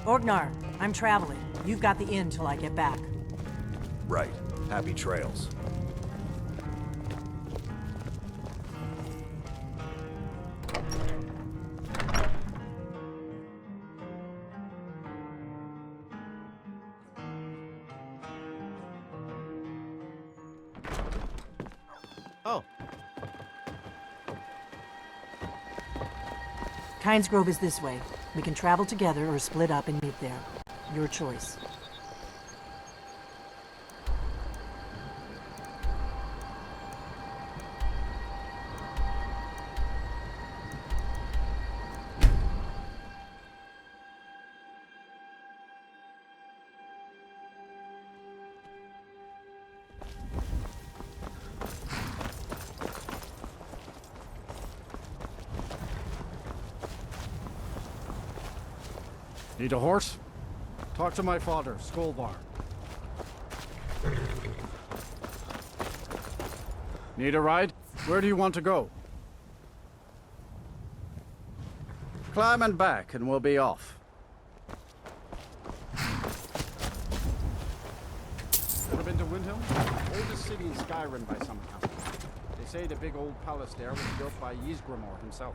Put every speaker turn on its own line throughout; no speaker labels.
Orgnar, I'm traveling. You've got the inn till I get back.
Right. Happy trails.
Oh.
Kynes Grove is this way. We can travel together or split up and meet there. Your choice.
Need a horse? Talk to my father, Skolvar. Need a ride? Where do you want to go? Climb and back, and we'll be off. Ever been to Windhelm? Oldest city in Skyrim by some account. They say the big old palace there was built by Ysgramor himself.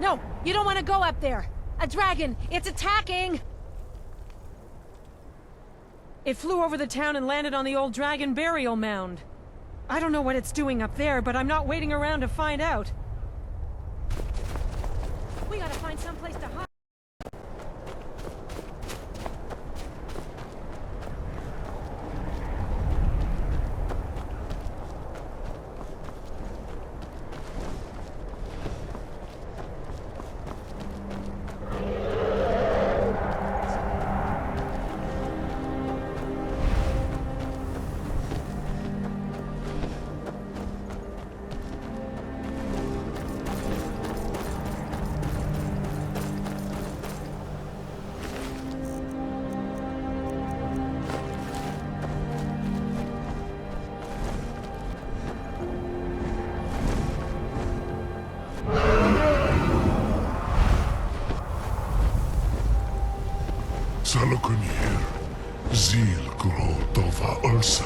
No, you don't want to go up there. A dragon, it's attacking!
It flew over the town and landed on the old dragon burial mound. I don't know what it's doing up there, but I'm not waiting around to find out.
We gotta find someplace to hide.
Saluknir, Zil Grotova Ursa.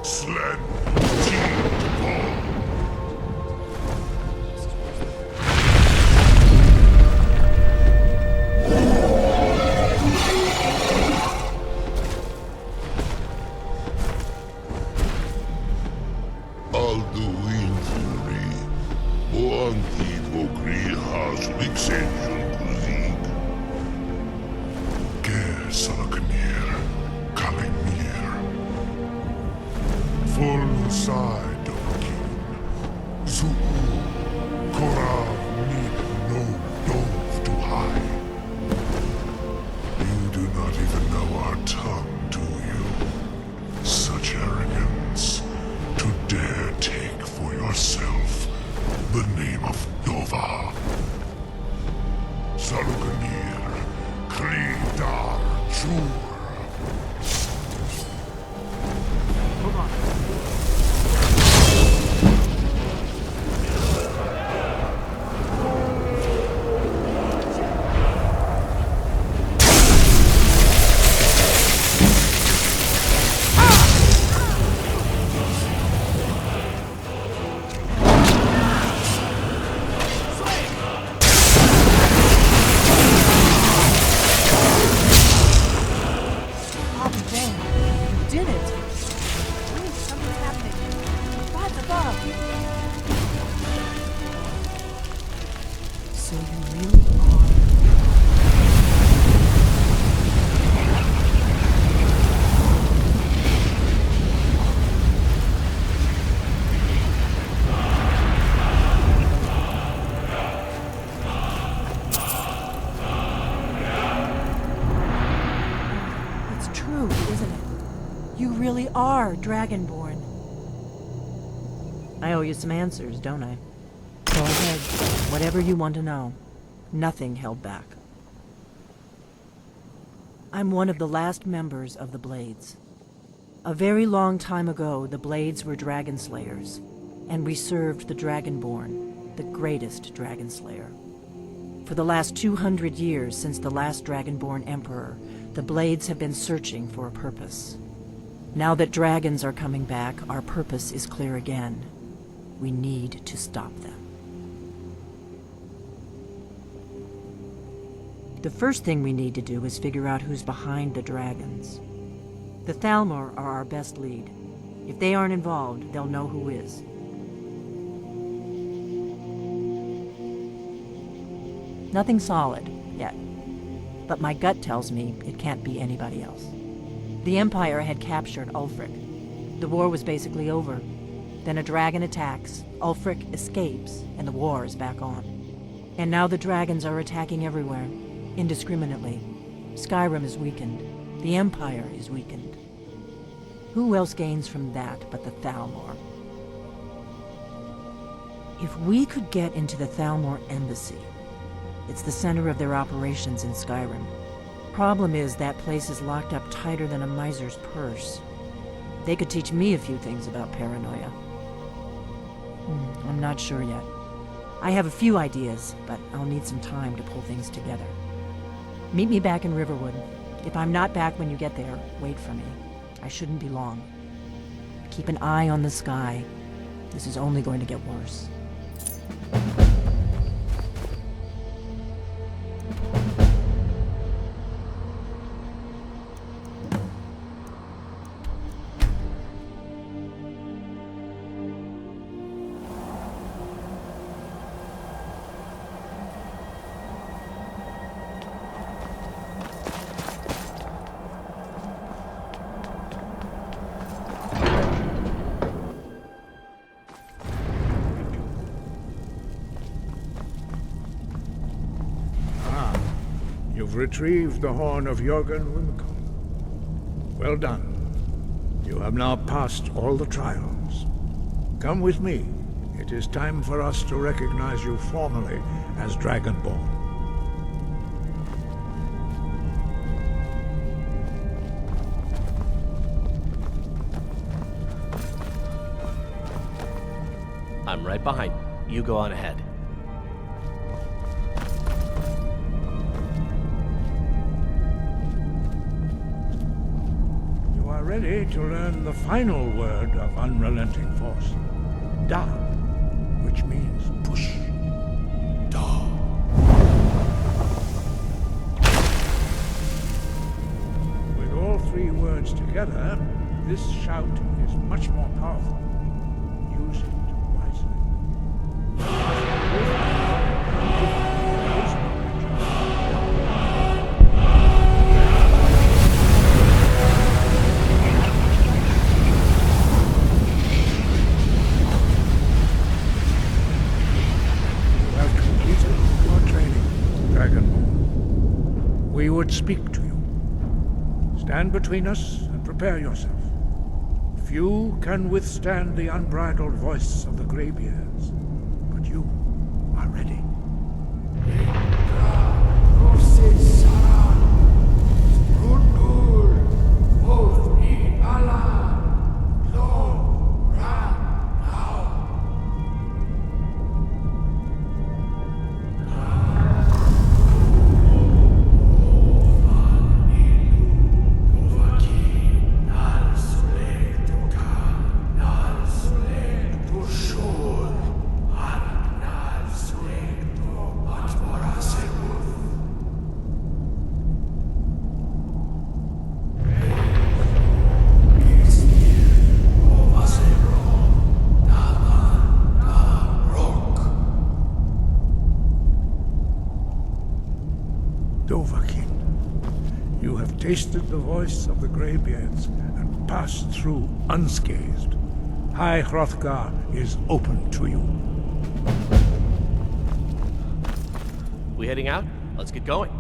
Slen, Paul. Alduin Fury, Oanti Vokri has Vixential Kuzik. Ger Saluknir, Kalimir. Full side Dokin. Zuu, Korav need no dove to hide. You do not even know our tongue, do you? Such arrogance. To dare take for yourself the name of Dova. Saluganir, Klidar, Jur.
Hold on. So you really are really are dragonborn? I owe you some answers, don't I? Go ahead. Whatever you want to know. Nothing held back. I'm one of the last members of the Blades. A very long time ago, the Blades were dragon slayers, and we served the dragonborn, the greatest dragon slayer. For the last 200 years since the last dragonborn emperor, the Blades have been searching for a purpose. Now that dragons are coming back, our purpose is clear again. We need to stop them. The first thing we need to do is figure out who's behind the dragons. The Thalmor are our best lead. If they aren't involved, they'll know who is. Nothing solid, yet. But my gut tells me it can't be anybody else. The Empire had captured Ulfric. The war was basically over. Then a dragon attacks, Ulfric escapes, and the war is back on. And now the dragons are attacking everywhere, indiscriminately. Skyrim is weakened. The Empire is weakened. Who else gains from that but the Thalmor? If we could get into the Thalmor embassy, it's the center of their operations in Skyrim. Problem is, that place is locked up tighter than a miser's purse. They could teach me a few things about paranoia. I'm not sure yet. I have a few ideas, but I'll need some time to pull things together. Meet me back in Riverwood. If I'm not back when you get there, wait for me. I shouldn't be long. Keep an eye on the sky. This is only going to get worse.
You've retrieved the horn of Jörgen Wimcom. Well done. You have now passed all the trials. Come with me. It is time for us to recognize you formally as Dragonborn.
I'm right behind you. You go on ahead.
Ready to learn the final word of unrelenting force. Da, which means push. Da. With all three words together, this shout is much more powerful. Use it wisely. We would speak to you. Stand between us and prepare yourself. Few can withstand the unbridled voice of the greybeards, but you are ready. You have tasted the voice of the greybeards and passed through unscathed. High Hrothgar is open to you.
We heading out? Let's get going.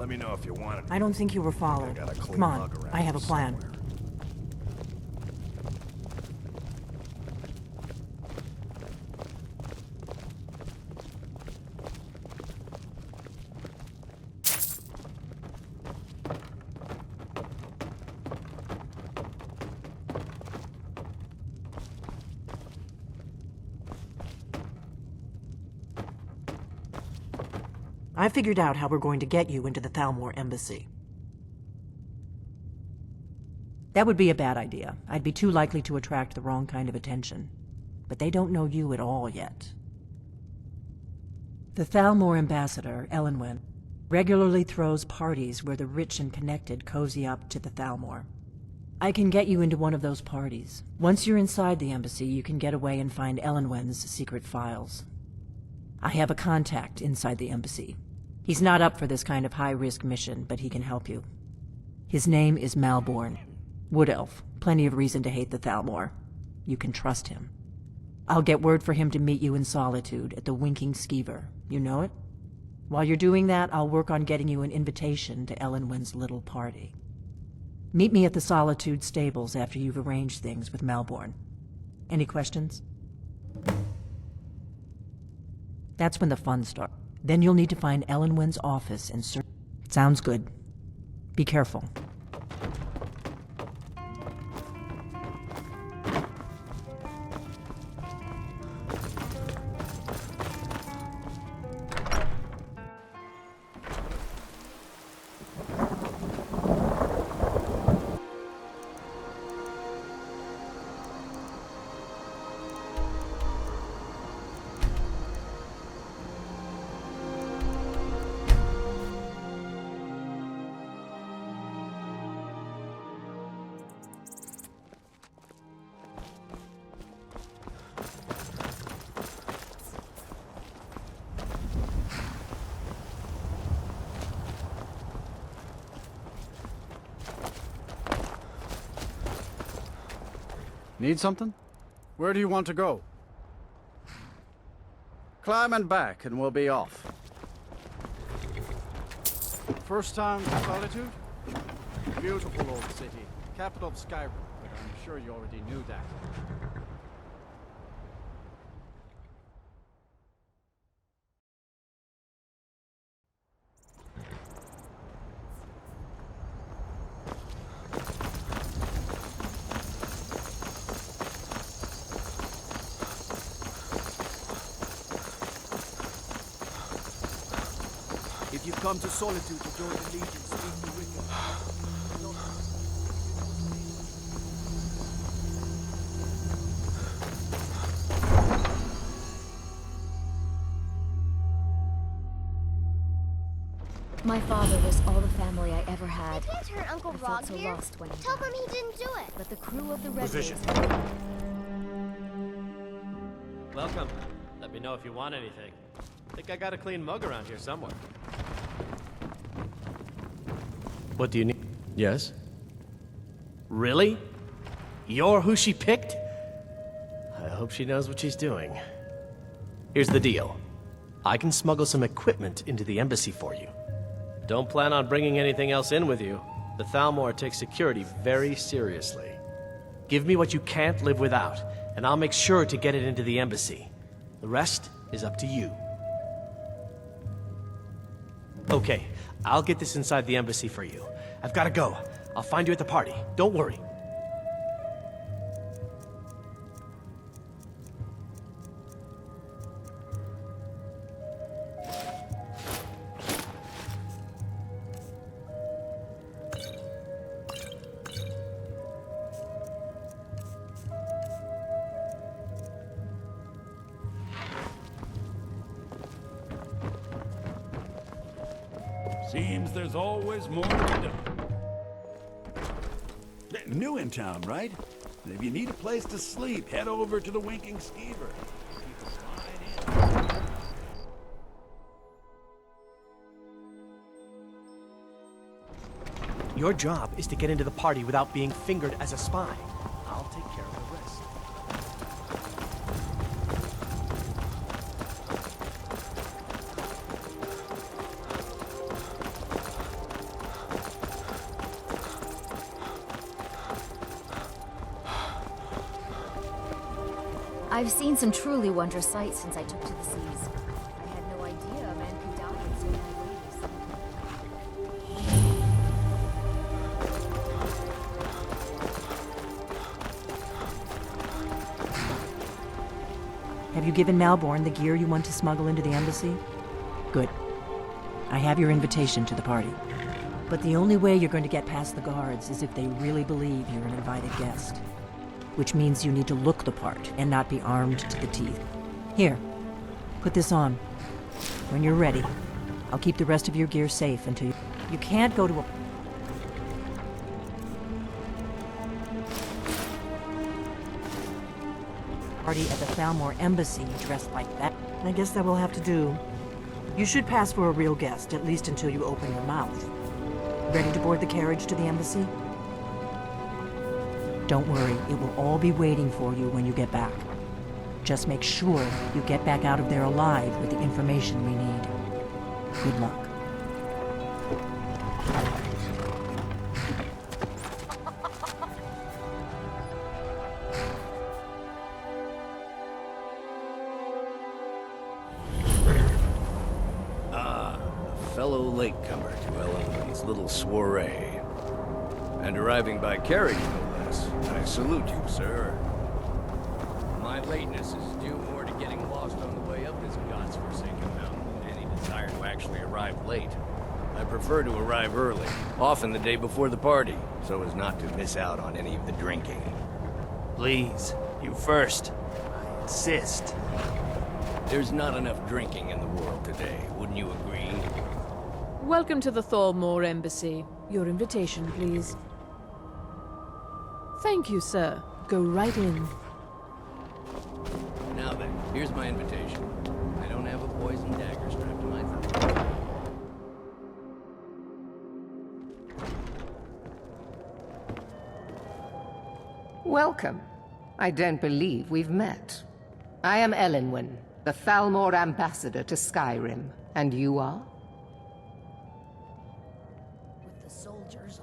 Let me know if you want it.
I don't think you were followed.
Got a clean
Come on,
mug around
I have a
here
plan.
somewhere.
I figured out how we're going to get you into the Thalmor embassy. That would be a bad idea. I'd be too likely to attract the wrong kind of attention. But they don't know you at all yet. The Thalmor ambassador, Elenwen, regularly throws parties where the rich and connected cozy up to the Thalmor. I can get you into one of those parties. Once you're inside the embassy, you can get away and find Elenwen's secret files. I have a contact inside the embassy. He's not up for this kind of high-risk mission, but he can help you. His name is Malborn. Wood Elf. Plenty of reason to hate the Thalmor. You can trust him. I'll get word for him to meet you in Solitude at the Winking Skeever. You know it? While you're doing that, I'll work on getting you an invitation to Elenwen's little party. Meet me at the Solitude stables after you've arranged things with Malborn. Any questions? That's when the fun starts. Then you'll need to find Elenwen's office and search. Sounds good. Be careful.
Need something? Where do you want to go? Climb and back and we'll be off. First time to Solitude? Beautiful old city. Capital of Skyrim, but I'm sure you already knew that.
If you've come to Solitude to join the Legion, speak to Riften.
My father was all the family I ever had.
They can't turn Uncle
I
Rog
felt so
here.
lost when he
Tell
died.
them he didn't do it.
But the crew of the Red
Position.
Bulls-
Welcome. Let me know if you want anything. Think I got a clean mug around here somewhere. What do you need? Yes? Really? You're who she picked? I hope she knows what she's doing. Here's the deal. I can smuggle some equipment into the embassy for you. Don't plan on bringing anything else in with you. The Thalmor takes security very seriously. Give me what you can't live without, and I'll make sure to get it into the embassy. The rest is up to you. Okay, I'll get this inside the embassy for you. I've got to go. I'll find you at the party. Don't worry.
Seems there's always more to be done. New in town, right? If you need a place to sleep, head over to the Winking Skeever.
Your job is to get into the party without being fingered as a spy. I'll take care of the rest.
I've seen some truly wondrous sights since I took to the seas. I had no idea a man could die in so many ways.
Have you given Malborn the gear you want to smuggle into the embassy? Good. I have your invitation to the party. But the only way you're going to get past the guards is if they really believe you're an invited guest. Which means you need to look the part and not be armed to the teeth. Here, put this on. When you're ready, I'll keep the rest of your gear safe until you can't go to a party at the Thalmor embassy dressed like that. I guess that will have to do. You should pass for a real guest, at least until you open your mouth. Ready to board the carriage to the embassy? Don't worry, it will all be waiting for you when you get back. Just make sure you get back out of there alive with the information we need. Good luck.
Fellow latecomer to Alduin's little soiree. And arriving by carriage, no less. I salute you, sir. My lateness is due more to getting lost on the way up this god's-forsaken mountain than any desire to actually arrive late. I prefer to arrive early, often the day before the party, so as not to miss out on any of the drinking. Please, you first. I insist. There's not enough drinking in the world today, wouldn't you agree?
Welcome to the Thalmor Embassy. Your invitation, please. Thank you, sir. Go right in.
Now then, here's my invitation. I don't have a poison dagger strapped to my throat.
Welcome. I don't believe we've met. I am Elenwen, the Thalmor ambassador to Skyrim. And you are?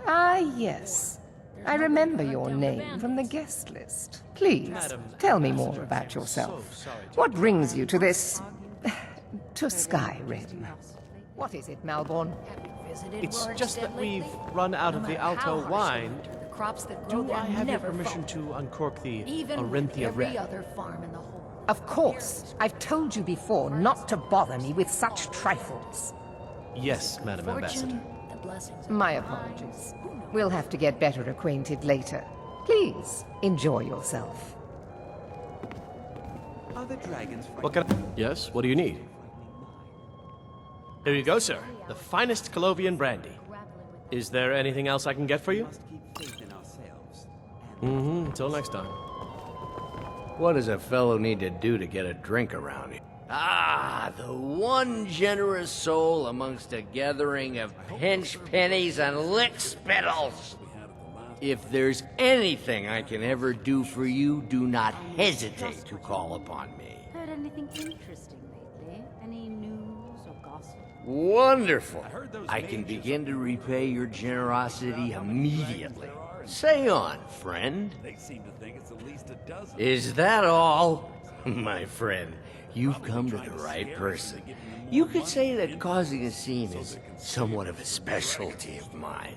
Ah, yes. I remember your name from the guest list. Please, tell me more about yourself. What brings you to this... to Skyrim? What is it, Malborn?
It's just that we've run out of the Alto wine. Do I have your permission to uncork the Arinthia Red?
Of course. I've told you before not to bother me with such trifles.
Yes, Madam Ambassador.
My apologies. We'll have to get better acquainted later. Please, enjoy yourself.
Are the dragons
What can I... Yes, what do you need? Here you go, sir. The finest Colovian brandy. Is there anything else I can get for you? Until next time. What does a fellow need to do to get a drink around here? Ah, the one generous soul amongst a gathering of pinch pennies and lick spittles. If there's anything I can ever do for you, do not hesitate to call upon me.
Heard anything interesting lately? Any news or gossip?
Wonderful. I can begin to repay your generosity immediately. Say on, friend.
They seem to think it's at least a dozen.
Is that all? My friend, you've come to the right person. You could say that causing a scene is somewhat of a specialty of mine.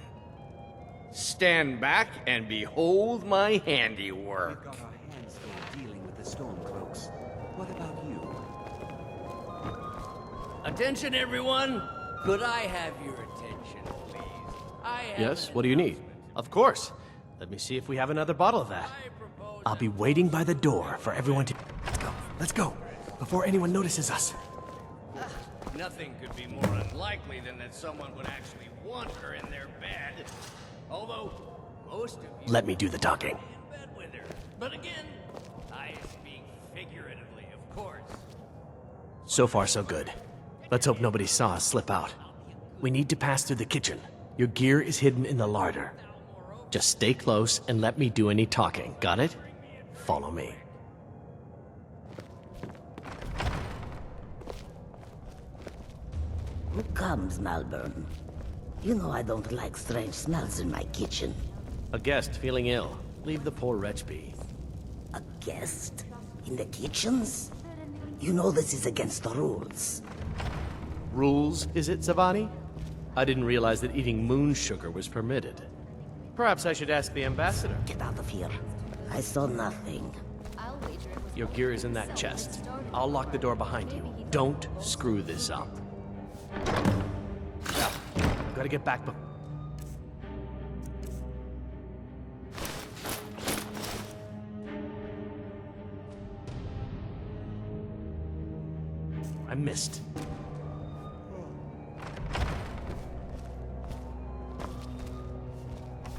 Stand back and behold my handiwork.
We've got our hands full dealing with the Stormcloaks. What about you?
Attention, everyone! Could I have your attention, please? Yes, what do you need? Of course. Let me see if we have another bottle of that. I'll be waiting by the door for everyone to... Let's go, before anyone notices us. Nothing could be more unlikely than that someone would actually want her in their bed. Although, most of you... Let me do the talking. ...in bed with her. But again, I speak figuratively, of course. So far, so good. Let's hope nobody saw us slip out. We need to pass through the kitchen. Your gear is hidden in the larder. Just stay close and let me do any talking. Got it? Follow me.
Who comes, Malborn? You know I don't like strange smells in my kitchen.
A guest feeling ill. Leave the poor wretch be.
A guest? In the kitchens? You know this is against the rules.
Rules, is it, Zavani? I didn't realize that eating moon sugar was permitted. Perhaps I should ask the ambassador.
Get out of here. I saw nothing.
Your gear is in that chest. I'll lock the door behind you. Don't screw this up. Now, gotta get back. I missed.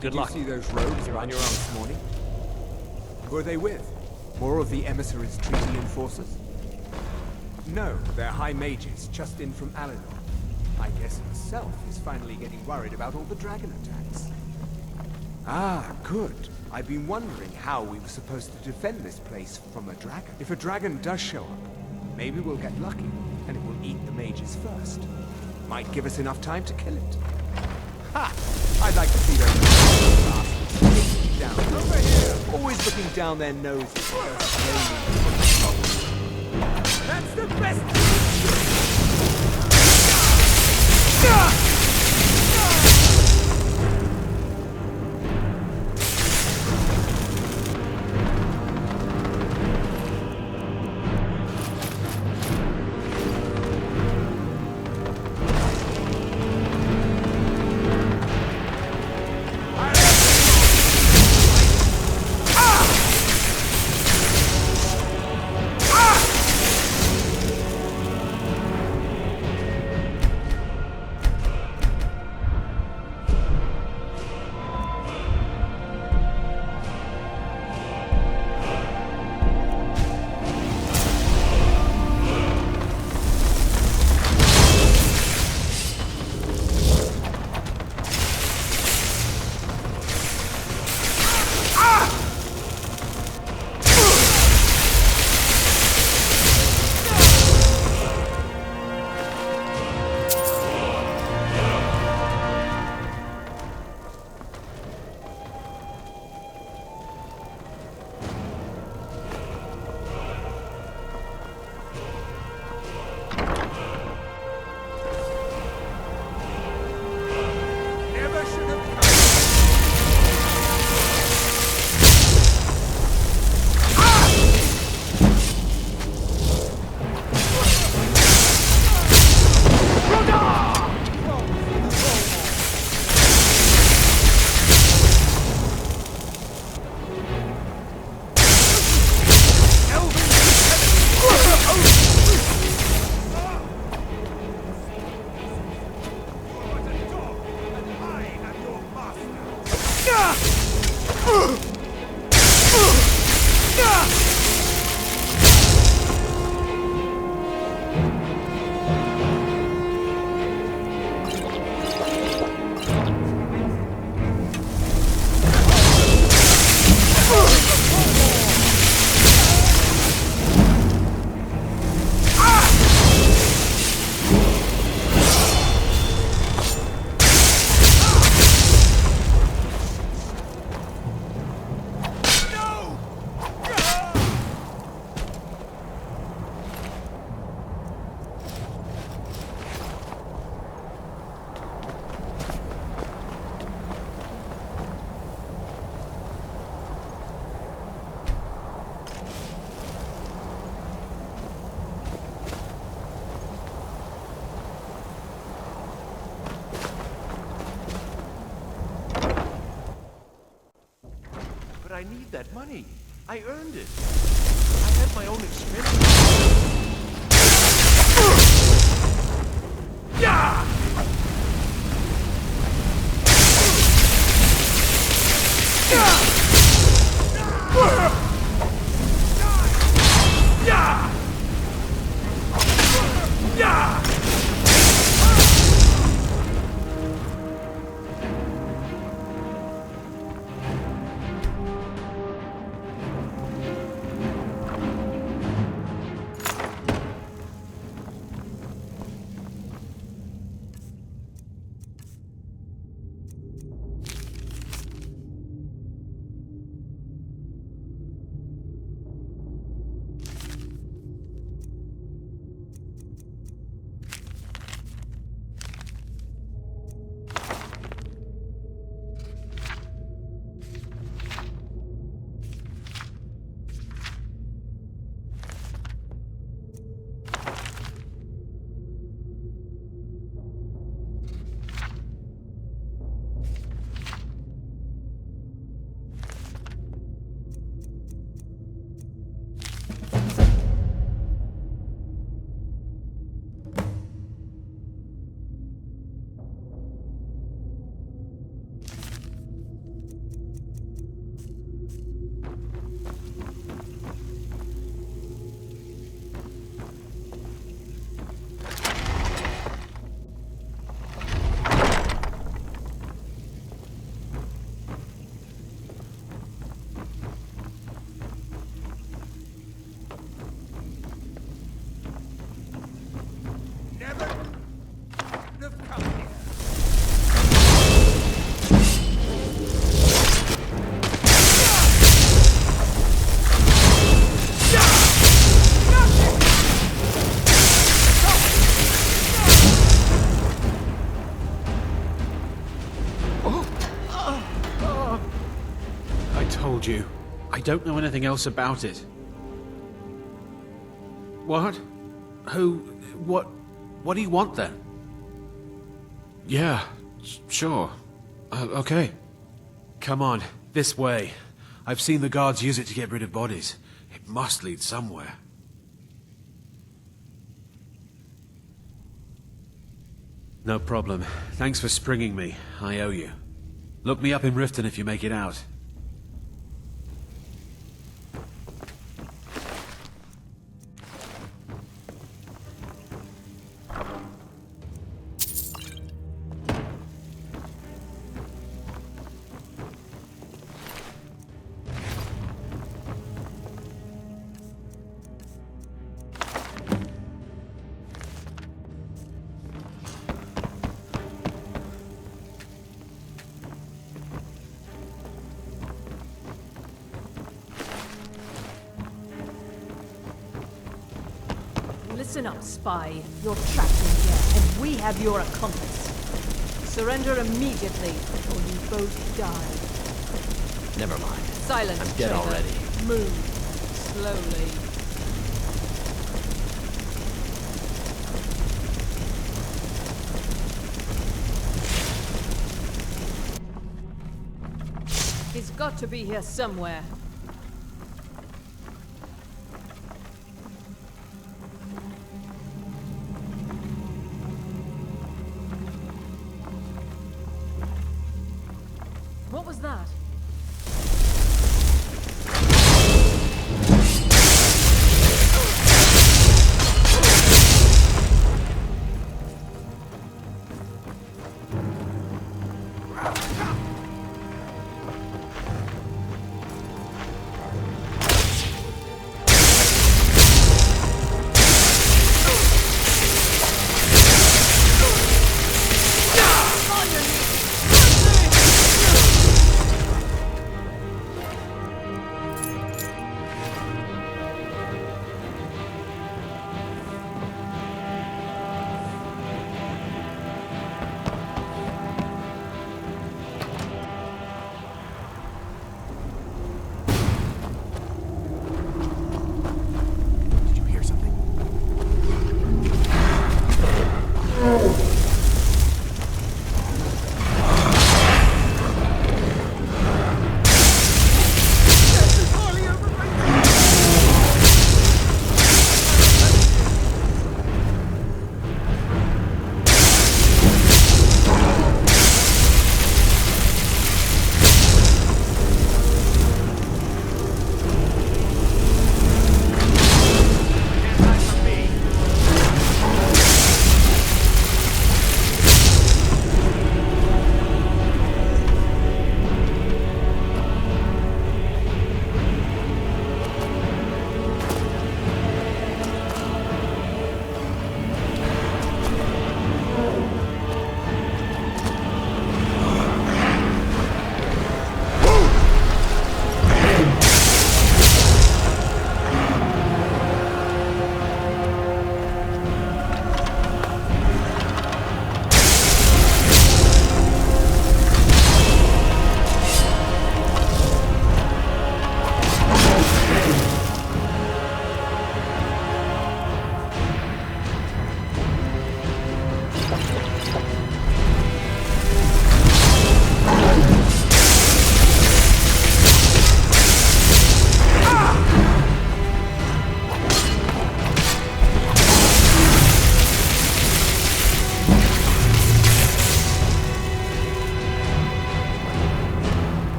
Good luck.
Did you see those rogues
You're on your own
this morning? Who are they with? More of the emissaries' treaty enforcers? No, they're high mages, just in from Alinor. I guess himself is finally getting worried about all the dragon attacks. Ah, good. I've been wondering how we were supposed to defend this place from a dragon. If a dragon does show up, maybe we'll get lucky, and it will eat the mages first. Might give us enough time to kill it. Ha! I'd like to see those bastards down. Over here! Always looking down their noses. That's the best!
I need that money. I earned it. I had my own expenses. Yeah!
don't know anything else about it. What? Who? What do you want then? Yeah, sure. Okay. Come on, this way. I've seen the guards use it to get rid of bodies. It must lead somewhere. No problem. Thanks for springing me. I owe you. Look me up in Riften if you make it out.
Listen up, spy. You're trapped in here, and we have your accomplice. Surrender immediately, or you both die.
Never mind.
Silence,
I'm dead
traitor.
already.
Move. Slowly. He's got to be here somewhere. What was that?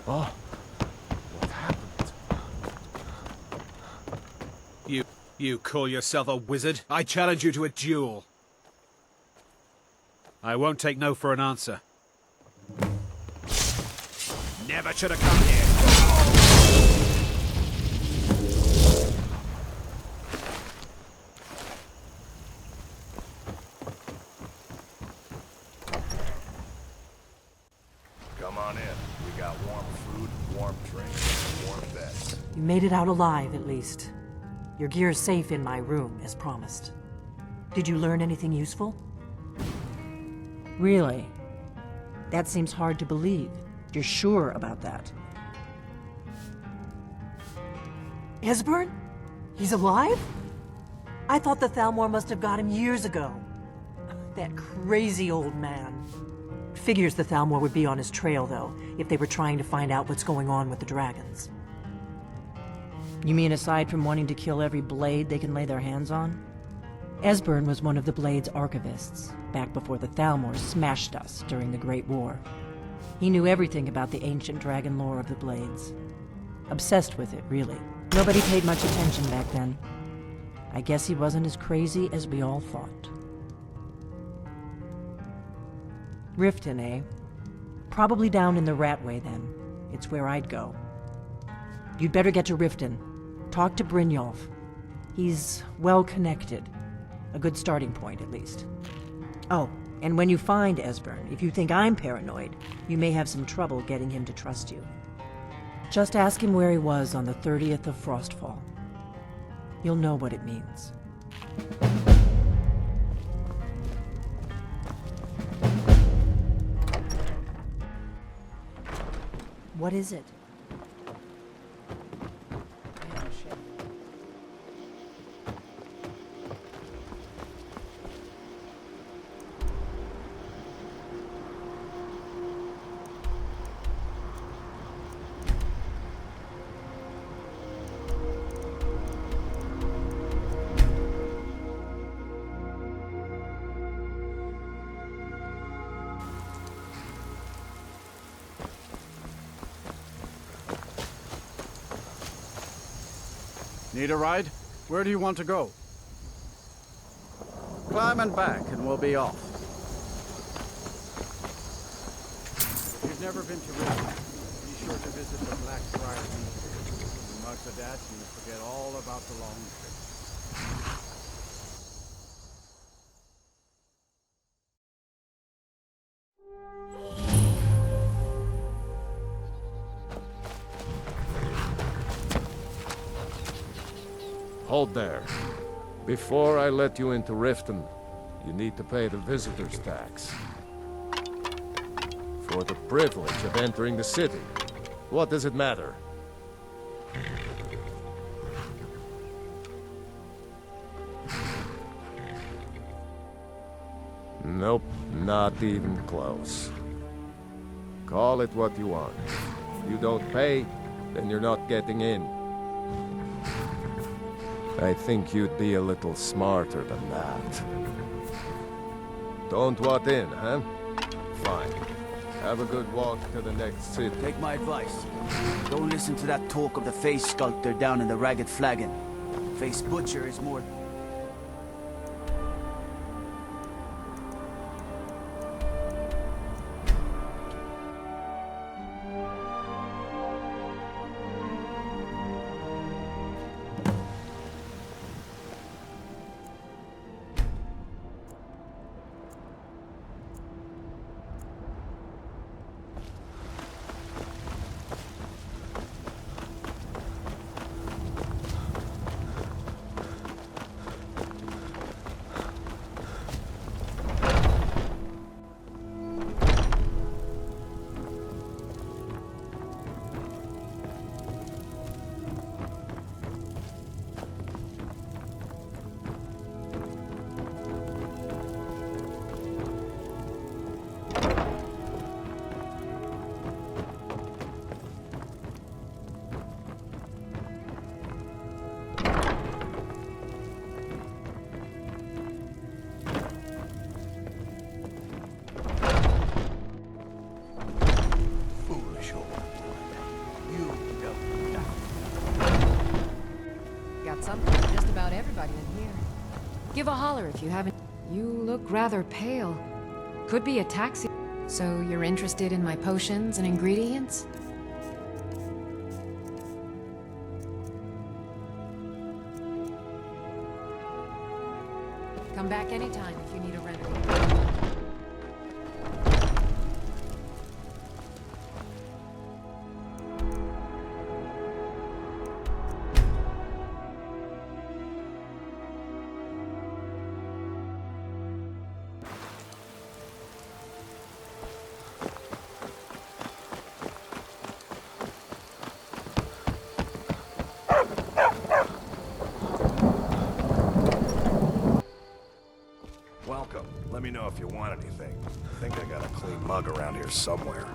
Oh. What happened? You. You call yourself a wizard? I challenge you to a duel. I won't take no for an answer. Never should have come here.
Come on in. We got warm food, warm drink, and warm beds.
You made it out alive, at least. Your gear's safe in my room, as promised. Did you learn anything useful? Really? That seems hard to believe. You're sure about that? Esburn? He's alive? I thought the Thalmor must have got him years ago. That crazy old man. Figures the Thalmor would be on his trail, though, if they were trying to find out what's going on with the dragons. You mean aside from wanting to kill every blade they can lay their hands on? Esburn was one of the Blade's archivists, back before the Thalmor smashed us during the Great War. He knew everything about the ancient dragon lore of the Blades. Obsessed with it, really. Nobody paid much attention back then. I guess he wasn't as crazy as we all thought. Riften, eh? Probably down in the Ratway, then. It's where I'd go. You'd better get to Riften. Talk to Brynjolf. He's well-connected. A good starting point, at least. Oh, and when you find Esburn, if you think I'm paranoid, you may have some trouble getting him to trust you. Just ask him where he was on the 30th of Frostfall. You'll know what it means. What is it?
Need a ride? Where do you want to go? Climb and back, and we'll be off. If you've never been to Riften, be sure to visit the Blackfriar Museum. And after that, you forget all about the long trip.
Hold there. Before I let you into Riften, you need to pay the visitor's tax. For the privilege of entering the city. What does it matter? Nope, not even close. Call it what you want. If you don't pay, then you're not getting in. I think you'd be a little smarter than that. Don't want in, huh? Fine. Have a good walk to the next city.
Take my advice. Don't listen to that talk of the face sculptor down in the Ragged Flagon. Face butcher is more...
everybody in here. Give a holler if you haven't. You look rather pale. Could be a taxi. So you're interested in my potions and ingredients? Come back anytime if you need a remedy.
Welcome. Let me know if you want anything. I think I got a clean mug around here somewhere.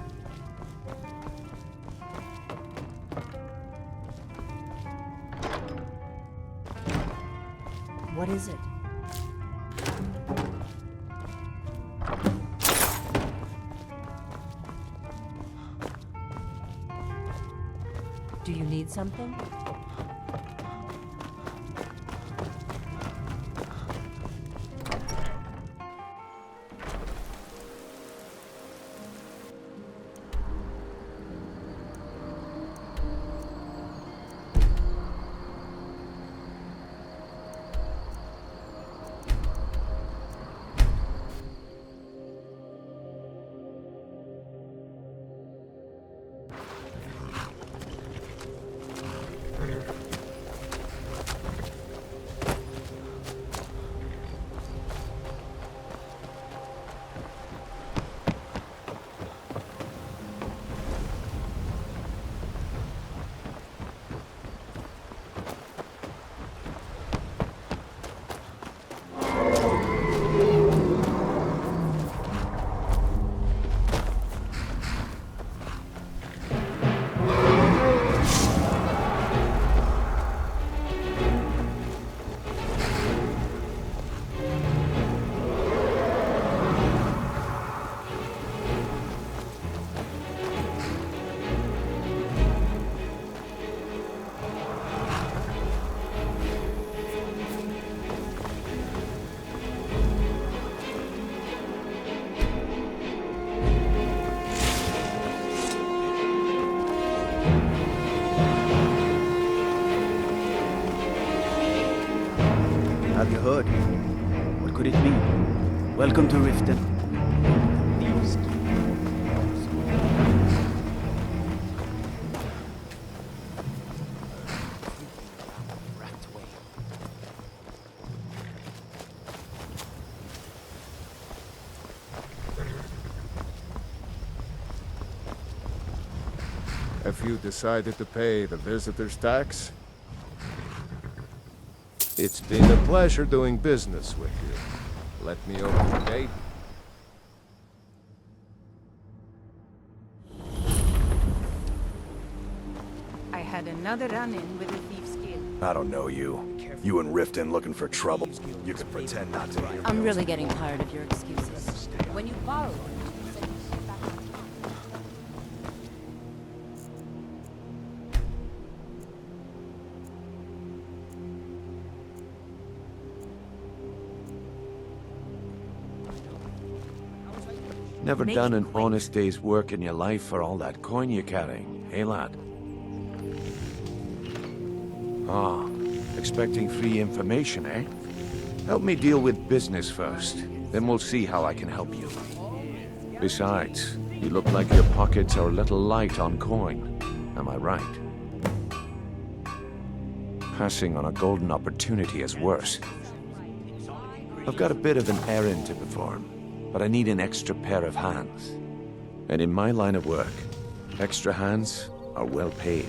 What is it? Do you need something?
Have you heard? What could it mean? Welcome to Riften. Thieves.
Have you decided to pay the visitor's tax? It's been a pleasure doing business with you. Let me open the gate.
I had another run-in with a thief's guild.
I don't know you. You and Riften looking for trouble. You can pretend not to hear.
I'm really getting tired of your excuses.
When you borrow one, you said you should back in time.
Never done an honest day's work in your life for all that coin you're carrying, eh, lad? Ah, expecting free information, eh? Help me deal with business first, then we'll see how I can help you. Besides, you look like your pockets are a little light on coin. Am I right? Passing on a golden opportunity is worse. I've got a bit of an errand to perform, but I need an extra pair of hands. And in my line of work, extra hands are well paid.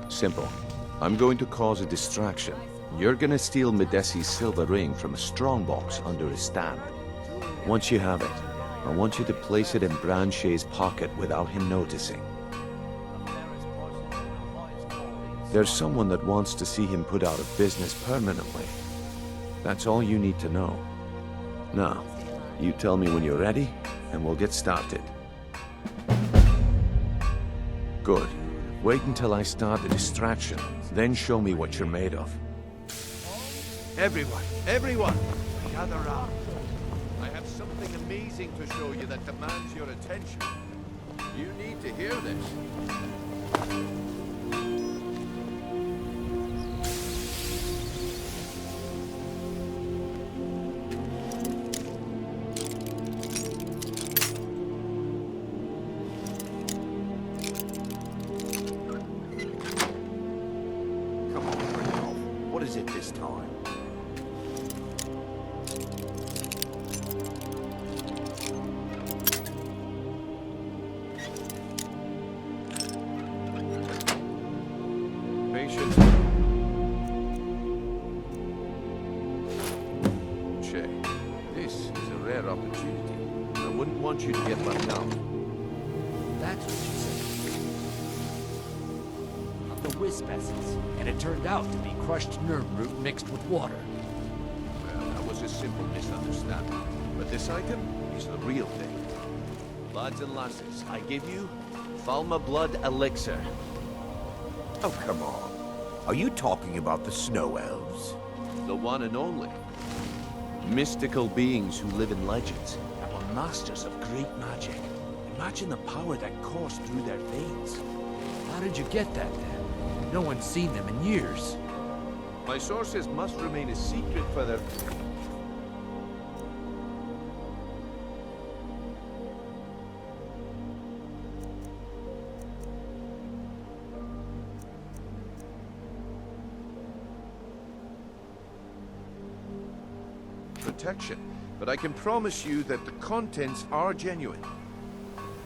Simple. I'm going to cause a distraction. You're gonna steal Medesi's silver ring from a strongbox under his stand. Once you have it, I want you to place it in Branche's pocket without him noticing. There's someone that wants to see him put out of business permanently. That's all you need to know. Now, you tell me when you're ready, and we'll get started. Good. Wait until I start the distraction, then show me what you're made of.
Everyone, gather round. I have something amazing to show you that demands your attention. You need to hear this.
Come on, bring it off. What is it this time?
Patience. Che, this is a rare opportunity. I wouldn't want you to get left out.
That's what you said. Of the wisp essence, and it turned out to be crushed nerve root mixed with water.
Well, that was a simple misunderstanding. But this item is the real thing. Lads and lasses, I give you Falma Blood Elixir.
Oh, come on. Are you talking about the snow elves?
The one and only. Mystical beings who live in legends and were masters of great magic. Imagine the power that coursed through their veins.
How did you get that then? No one's seen them in years.
My sources must remain a secret for their... protection, but I can promise you that the contents are genuine.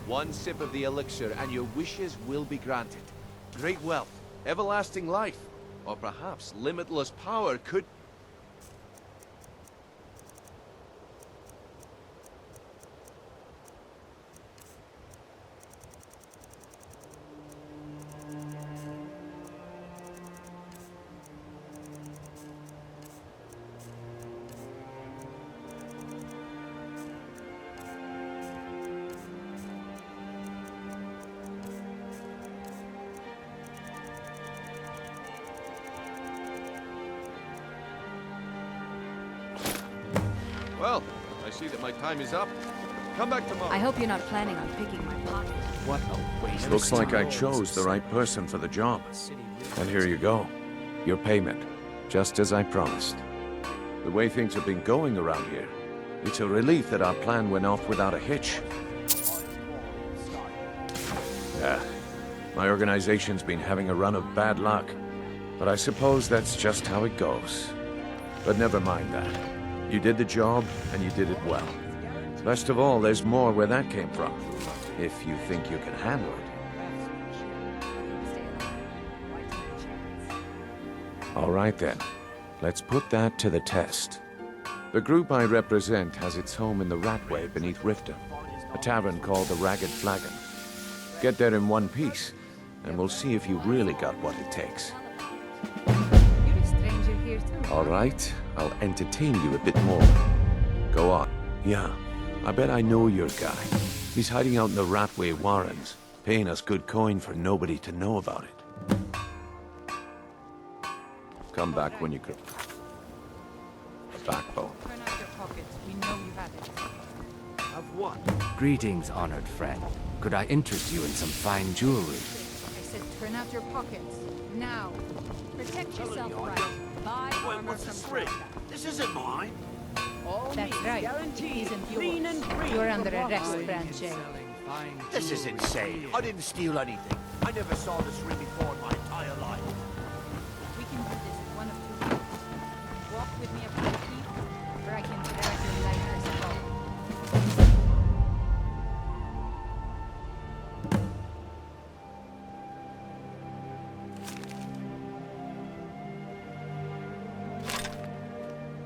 One sip of the elixir and your wishes will be granted. Great wealth, everlasting life, or perhaps limitless power could... Well, I see that my time is up. Come back tomorrow.
I hope you're not planning on picking my pocket.
What a waste.
Looks like I chose the right person for the job. And here you go. Your payment. Just as I promised. The way things have been going around here, it's a relief that our plan went off without a hitch. Yeah, my organization's been having a run of bad luck. But I suppose that's just how it goes. But never mind that. You did the job, and you did it well. Best of all, there's more where that came from. If you think you can handle it. All right then. Let's put that to the test. The group I represent has its home in the Ratway beneath Riften, a tavern called the Ragged Flagon. Get there in one piece, and we'll see if you really got what it takes.
You're a stranger here too.
All right, I'll entertain you a bit more. Go on. Yeah, I bet I know your guy. He's hiding out in the Ratway Warrens, paying us good coin for nobody to know about it. Come back when you can. Backbone.
Turn out your pockets. We know you have it.
Of what? Greetings, honored friend. Could I interest you in some fine jewelry?
I said turn out your pockets. Now. Protect yourself right. Buy armor from Riften.
This isn't mine.
That's right. It isn't yours. You're under arrest, Branche.
This is insane. I didn't steal anything. I never saw this ring before in my entire life.
We can do this in one of two ways. Walk with me up to the keep, or I can drag your life as well.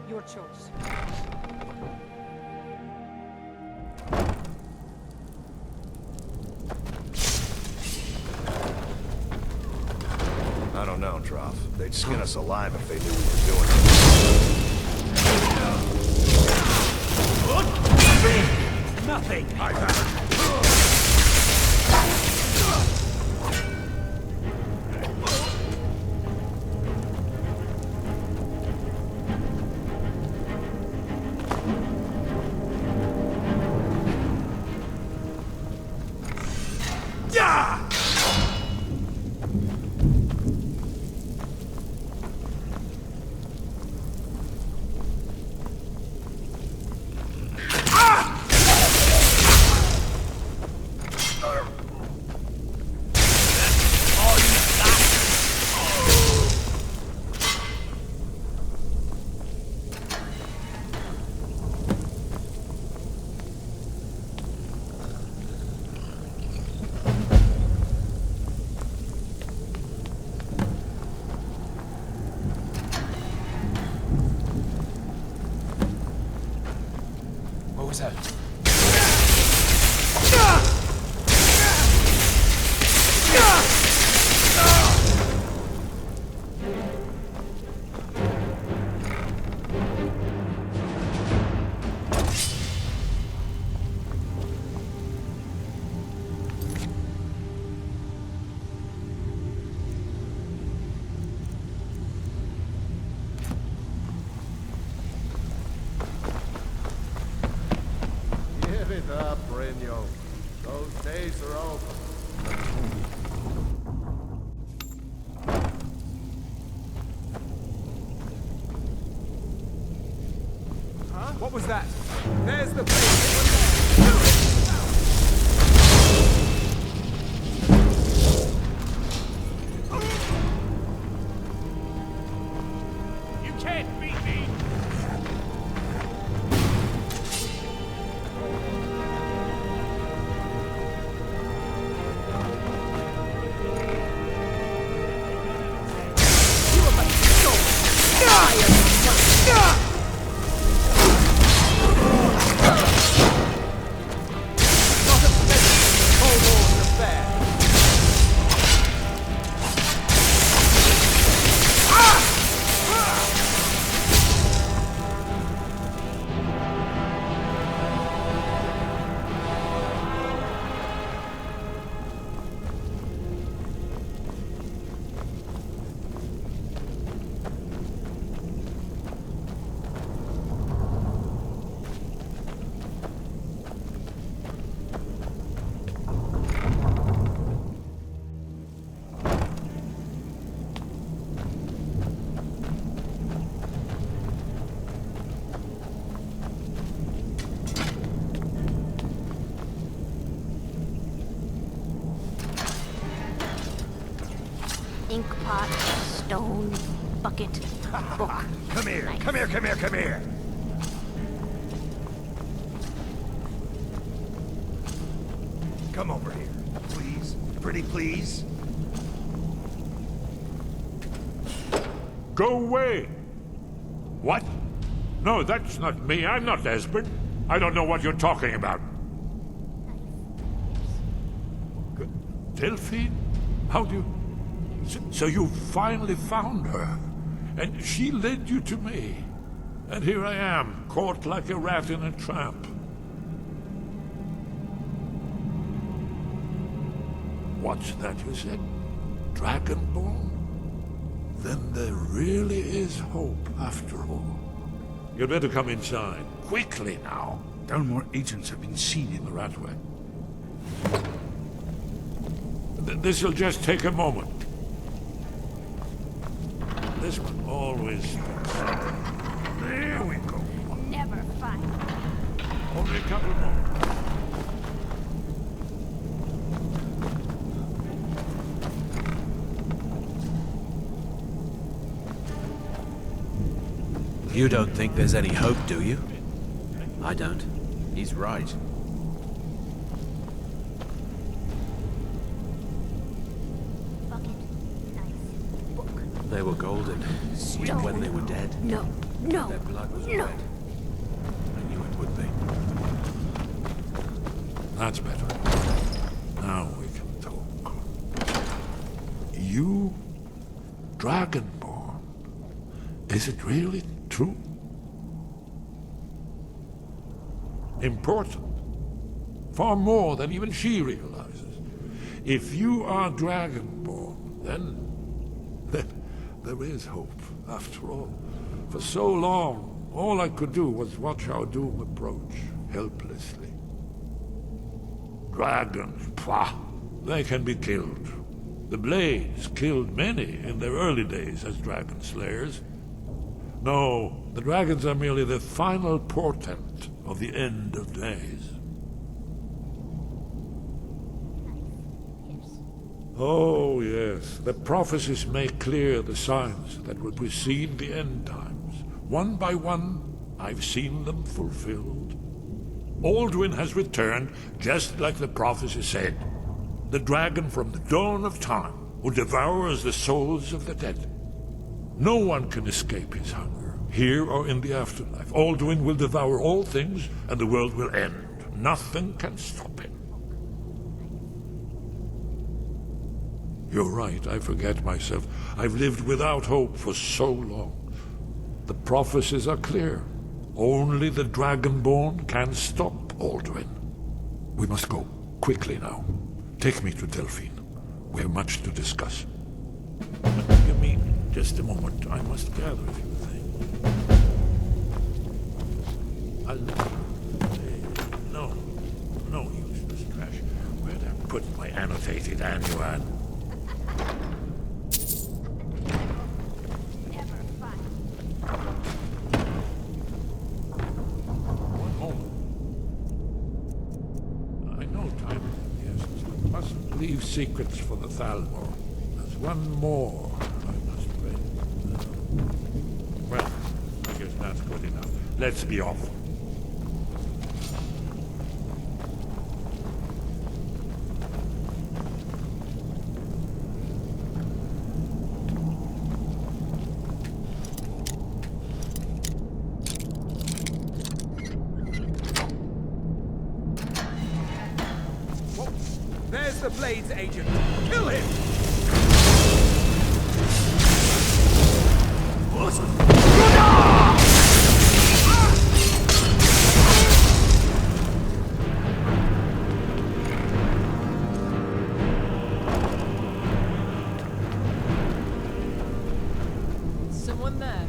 Your choice.
I don't know, Trough. They'd skin us alive if they knew we were doing it.
Nothing!
I got it.
What was that?
Give it up, Brynjo. Those days are over.
Huh? What was that? There's the place.
You can't beat me!
Ink pot, stone, bucket, book.
Come here,
Nice.
come here, come here, come here! Come over here, please. Pretty please.
Go away! What? No, that's not me. I'm not Esburn. I don't know what you're talking about. Delphine? How do you... So you finally found her, and she led you to me. And here I am, caught like a rat in a trap. What's that you said? Dragonborn? Then there really is hope, after all. You'd better come inside. Quickly now.
Dalmor agents have been seen in
The Ratway. This'll just take a moment. This one always picks up. There we go.
Never find.
Only a couple more.
You don't think there's any hope, do you? I don't. He's right. They were golden, sweet when they were dead.
No, no,
Their blood was
no.
red. I knew it would be.
That's better. Now we can talk. You, Dragonborn, is it really true? Important. Far more than even she realizes. If you are Dragonborn, then there is hope, after all. For so long, all I could do was watch our doom approach, helplessly. Dragons, pah! they can be killed. The Blades killed many in their early days as dragon slayers. No, the dragons are merely the final portent of the end of days. Oh, yes, the prophecies make clear the signs that will precede the end times. One by one, I've seen them fulfilled. Alduin has returned, just like the prophecy said. The dragon from the dawn of time, who devours the souls of the dead. No one can escape his hunger, here or in the afterlife. Alduin will devour all things, and the world will end. Nothing can stop him. You're right, I forget myself. I've lived without hope for so long. The prophecies are clear. Only the dragonborn can stop Alduin. We must go, quickly now. Take me to Delphine. We have much to discuss. What do you mean? Just a moment. I must gather a few things. No useless trash. Where'd I put my annotated annual? Leave secrets for the Thalmor. There's one more I must read. Well, I guess that's good enough. Let's be off.
There's the Blades agent. Kill him!
Someone there?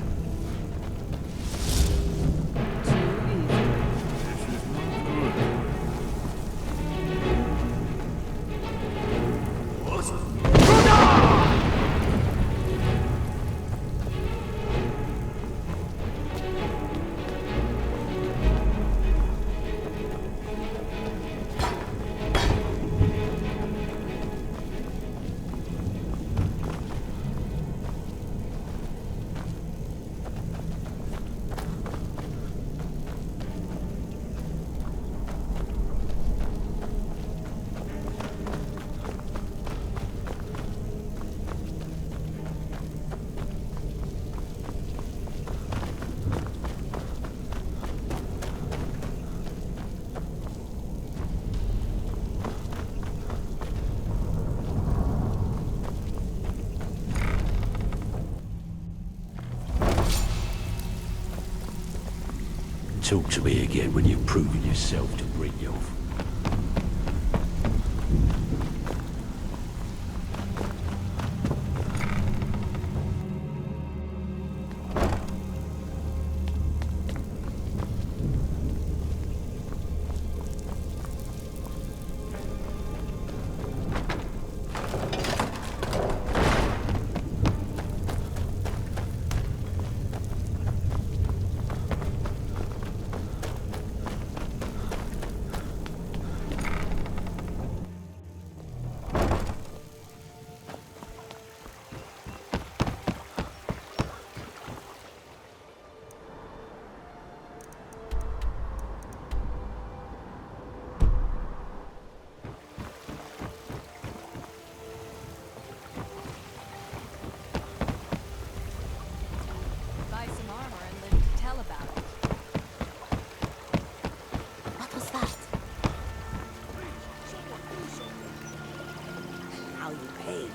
Talk to me again when you've proven yourself to Brynjolf.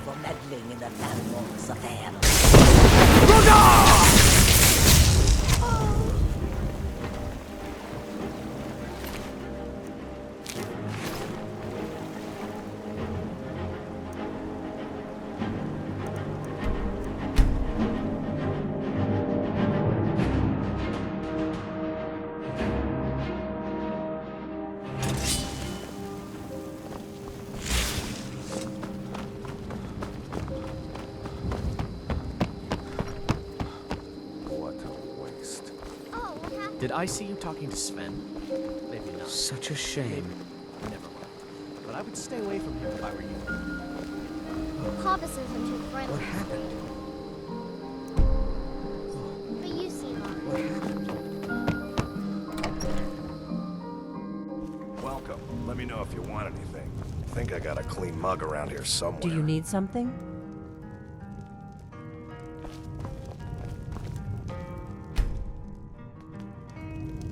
For meddling in the Thalmor's affair.
Did I see you talking to Sven? Maybe not.
Such a shame.
Never mind. But I would stay away from him if I were you.
Papa isn't too friendly.
What happened?
But you seem on.
What happened?
Welcome. Let me know if you want anything. I think I got a clean mug around here somewhere.
Do you need something?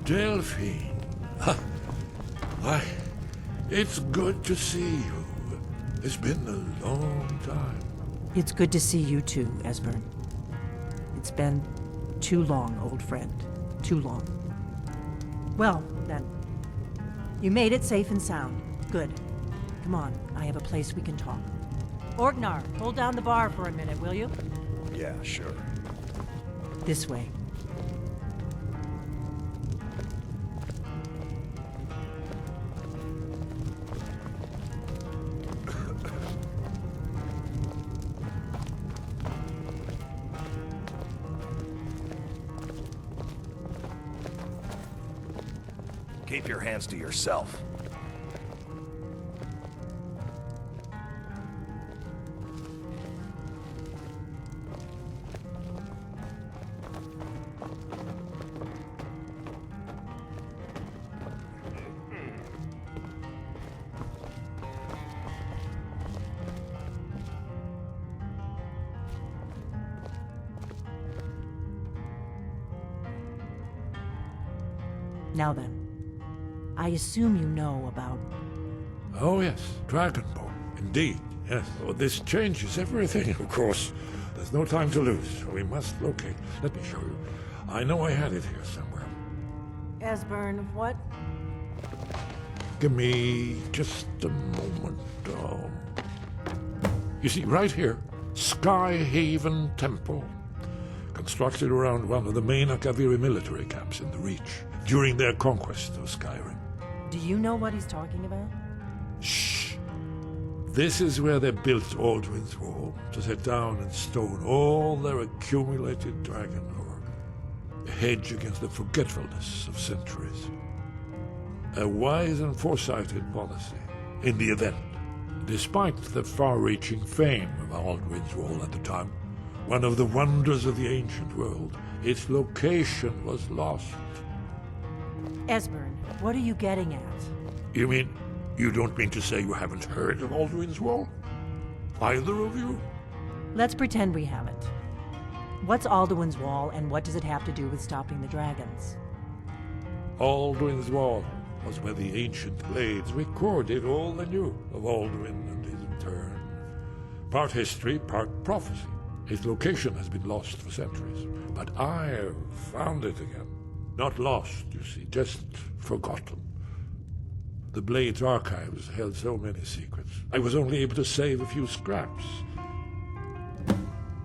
Delphine. Why, it's good to see you. It's been a long time.
It's good to see you too, Esburn. It's been too long, old friend. Too long. Well, then. You made it safe and sound. Good. Come on, I have a place we can talk. Orgnar, hold down the bar for a minute, will you?
Yeah, sure.
This way.
Keep your hands to yourself.
Now then. I assume you know about...
Oh yes, dragonborn. Indeed, yes. Oh, this changes everything, of course. There's no time to lose, so we must locate. Let me show you. I know I had it here somewhere.
Esburn, what?
Give me just a moment. You see, right here, Skyhaven Temple. Constructed around one of the main Akaviri military camps in the Reach during their conquest of Skyrim.
Do you know what he's talking about?
Shh! This is where they built Alduin's Wall, to set down in stone all their accumulated dragon lore. A hedge against the forgetfulness of centuries. A wise and foresighted policy, in the event. Despite the far-reaching fame of Alduin's Wall at the time, one of the wonders of the ancient world, its location was lost.
Esburn, what are you getting at?
You mean, you don't mean to say you haven't heard of Alduin's Wall? Either of you?
Let's pretend we haven't. What's Alduin's Wall, and what does it have to do with stopping the dragons?
Alduin's Wall was where the ancient blades recorded all they knew of Alduin and his return. Part history, part prophecy. His location has been lost for centuries, but I've found it again. Not lost, you see, just forgotten. The Blade's archives held so many secrets. I was only able to save a few scraps.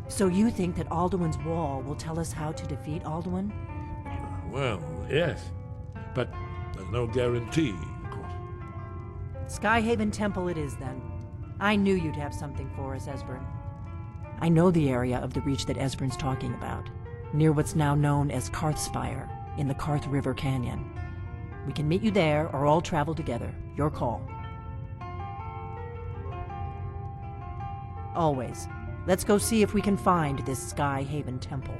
So you think that Alduin's Wall will tell us how to defeat Alduin?
Well, yes. But there's no guarantee, of course.
Skyhaven Temple it is, then. I knew you'd have something for us, Esburn. I know the area of the Reach that Esburn's talking about, near what's now known as Karthspire, in the Karth River Canyon. We can meet you there, or all travel together. Your call. Always. Let's go see if we can find this Skyhaven Temple.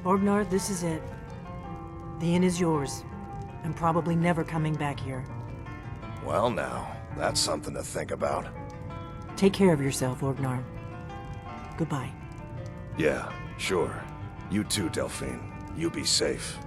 Orgnar, this is it. The inn is yours. I'm probably never coming back here.
Well now, that's something to think about.
Take care of yourself, Orgnar. Goodbye.
Yeah, sure. You too, Delphine. You be safe.